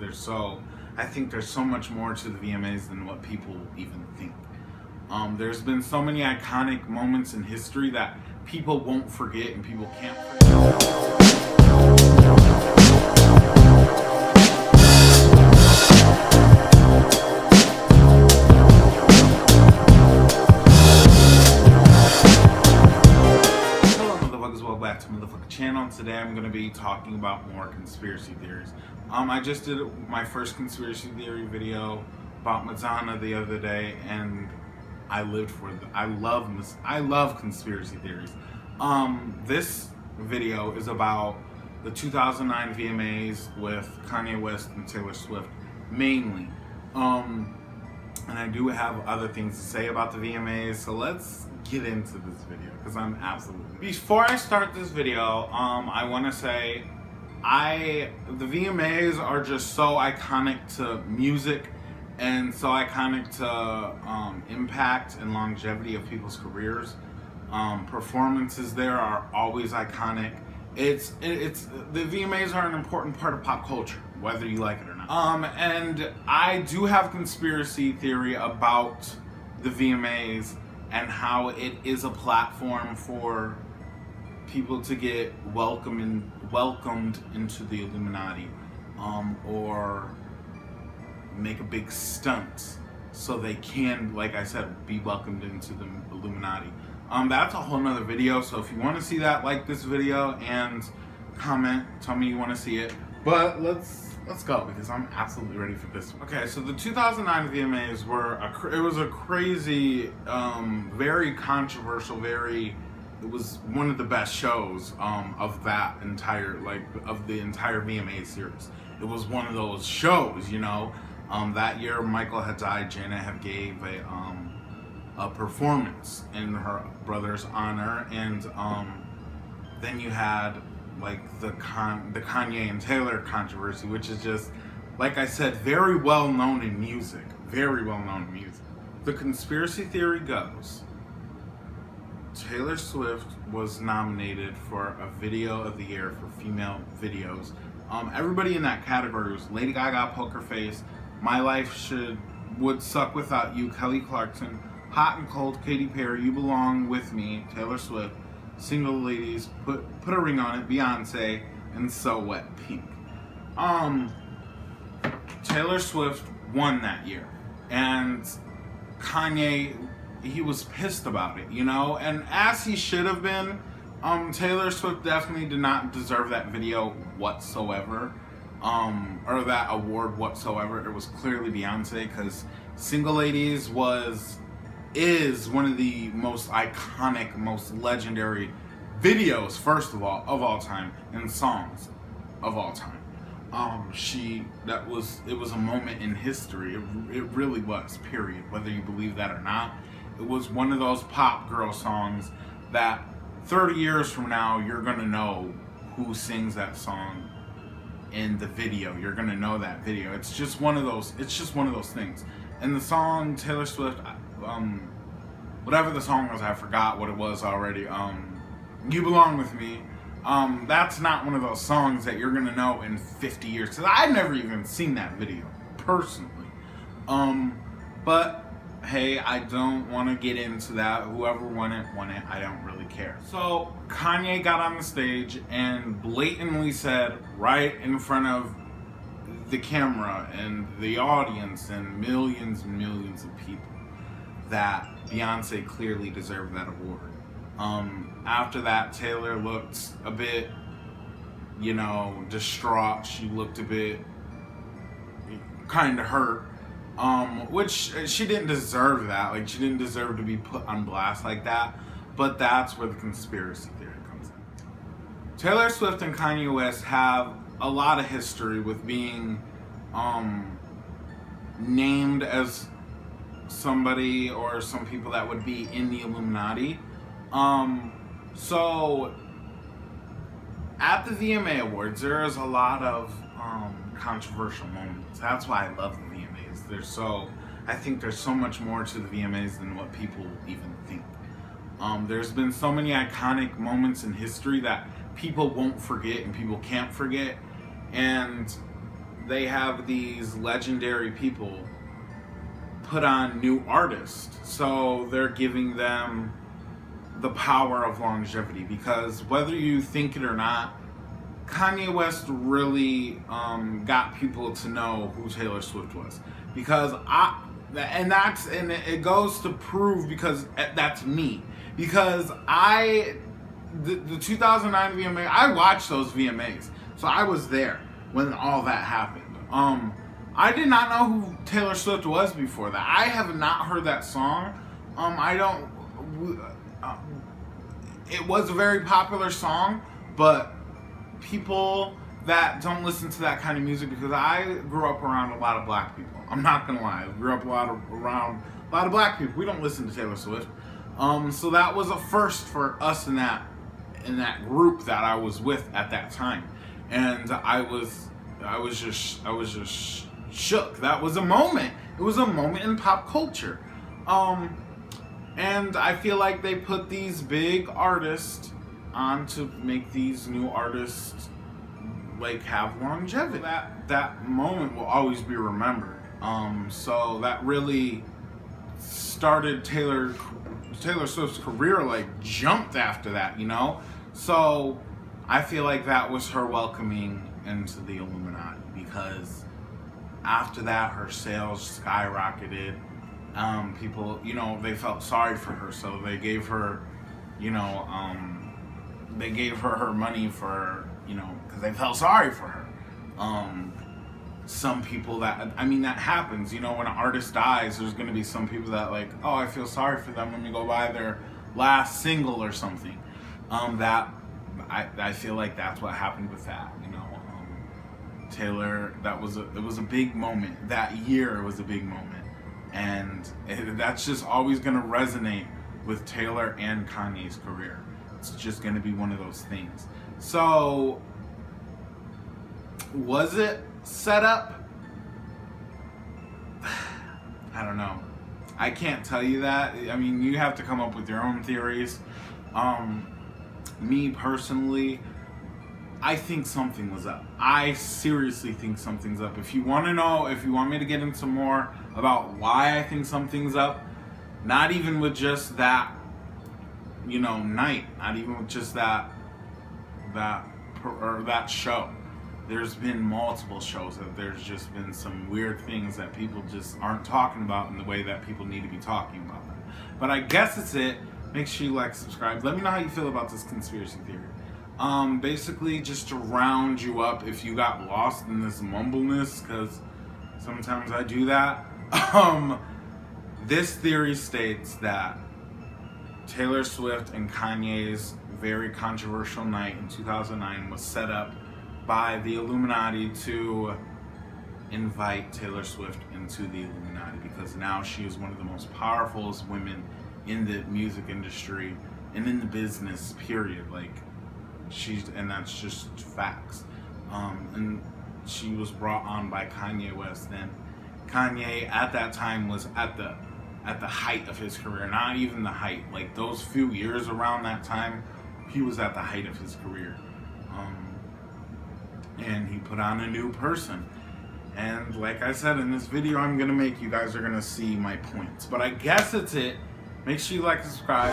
I think there's so much more to the VMAs than what people even think. There's been so many iconic moments in history that people won't forget and people can't forget. Back to motherfucking channel. Today I'm going to be talking about more conspiracy theories. I just did my first conspiracy theory video about Madonna the other day, and I love conspiracy theories. This video is about the 2009 VMAs with Kanye West and Taylor Swift mainly. And I do have other things to say about the VMAs, so let's get into this video because I'm absolutely... Before I start this video, I want to say the VMAs are just so iconic to music and so iconic to impact and longevity of people's careers. Performances there are always iconic. The VMAs are an important part of pop culture, whether you like it or not. And I do have conspiracy theory about the VMAs and how it is a platform for people to get welcomed into the Illuminati, or make a big stunt so they can, like I said, be welcomed into the Illuminati. That's a whole nother video, so if you want to see that, like this video and comment, tell me you want to see it. But let's go, because I'm absolutely ready for this one. Okay, so the 2009 VMAs were a crazy, very controversial, it was one of the best shows of that entire, of the entire VMA series. It was one of those shows, you know. That year Michael had died. Janet had gave a performance in her brother's honor, and then you had the Kanye and Taylor controversy, which is just, like I said, very well known in music. The conspiracy theory goes, Taylor Swift was nominated for a Video of the Year for female videos. Everybody in that category was Lady Gaga, Poker Face, My Life Would Suck Without You, Kelly Clarkson, Hot and Cold, Katy Perry, You Belong With Me, Taylor Swift, Single Ladies, Put a Ring on It, Beyonce, and So Wet, Pink. Taylor Swift won that year, and Kanye, he was pissed about it, you know, and as he should have been. Taylor Swift definitely did not deserve that video whatsoever, or that award whatsoever. It was clearly Beyonce, because Single Ladies is one of the most iconic, most legendary videos, first of all time, and songs of all time. It was a moment in history. It really was, period. Whether you believe that or not, it was one of those pop girl songs that 30 years from now, you're gonna know who sings that song in the video. You're gonna know that video. It's just one of those things. And the song, Taylor Swift, whatever the song was, I forgot what it was already. You Belong With Me. That's not one of those songs that you're gonna know in 50 years. Because I've never even seen that video, personally. But hey, I don't want to get into that. Whoever won it, I don't really care. So Kanye got on the stage and blatantly said, right in front of the camera and the audience and millions of people, that Beyonce clearly deserved that award. After that, Taylor looked a bit, distraught. She looked a bit kind of hurt. Which she didn't deserve that. She didn't deserve to be put on blast like that. But that's where the conspiracy theory comes in. Taylor Swift and Kanye West have a lot of history with being named as somebody or some people that would be in the Illuminati. So at the VMA Awards, there is a lot of controversial moments. That's why I love the VMAs. I think there's so much more to the VMAs than what people even think. There's been so many iconic moments in history that people won't forget and people can't forget. And they have these legendary people put on new artists. So they're giving them the power of longevity, because whether you think it or not, Kanye West really got people to know who Taylor Swift was. Because it goes to prove, because that's me. Because the 2009 VMA, I watched those VMAs, so I was there when all that happened. I did not know who Taylor Swift was before that. I have not heard that song. It was a very popular song, but people that don't listen to that kind of music, because I grew up around a lot of black people. I'm not gonna lie, I grew up around a lot of black people. We don't listen to Taylor Swift. So that was a first for us in that group that I was with at that time, and I was just shook. That was a moment. It was a moment in pop culture. And I feel like they put these big artists on to make these new artists like have longevity. That moment will always be remembered. So that really started Taylor Swift's career, like jumped after that, you know? So I feel like that was her welcoming into the Illuminati, because after that her sales skyrocketed. People, you know, they felt sorry for her, so they gave her, you know, her money for, you know, because they felt sorry for her. Some people that happens, you know, when an artist dies, there's going to be some people that like, oh, I feel sorry for them, when you go buy their last single or something. I feel like that's what happened with that, you know. Taylor, it was a big moment. That year was a big moment. And that's just always going to resonate with Taylor and Kanye's career. It's just going to be one of those things. So, was it set up? I don't know. I can't tell you that. I mean, you have to come up with your own theories. Me personally, I think something was up. I seriously think something's up. If you want to know, if you want me to get into more about why I think something's up, not even with just that, you know, night, not even with just that show. There's been multiple shows that there's just been some weird things that people just aren't talking about in the way that people need to be talking about them. But I guess it's it. Make sure you like, subscribe. Let me know how you feel about this conspiracy theory. Basically just to round you up if you got lost in this mumbleness, because sometimes I do that. This theory states that Taylor Swift and Kanye's very controversial night in 2009 was set up by the Illuminati to invite Taylor Swift into the Illuminati, because now she is one of the most powerful women in the music industry and in the business, period. Like, and that's just facts. And she was brought on by Kanye West, and Kanye at that time was at the height of his career. Not even the height, like those few years around that time, he was at the height of his career. And he put on a new person. And like I said, in this video I'm gonna make, you guys are gonna see my points. But I guess it's it. Make sure you like and subscribe.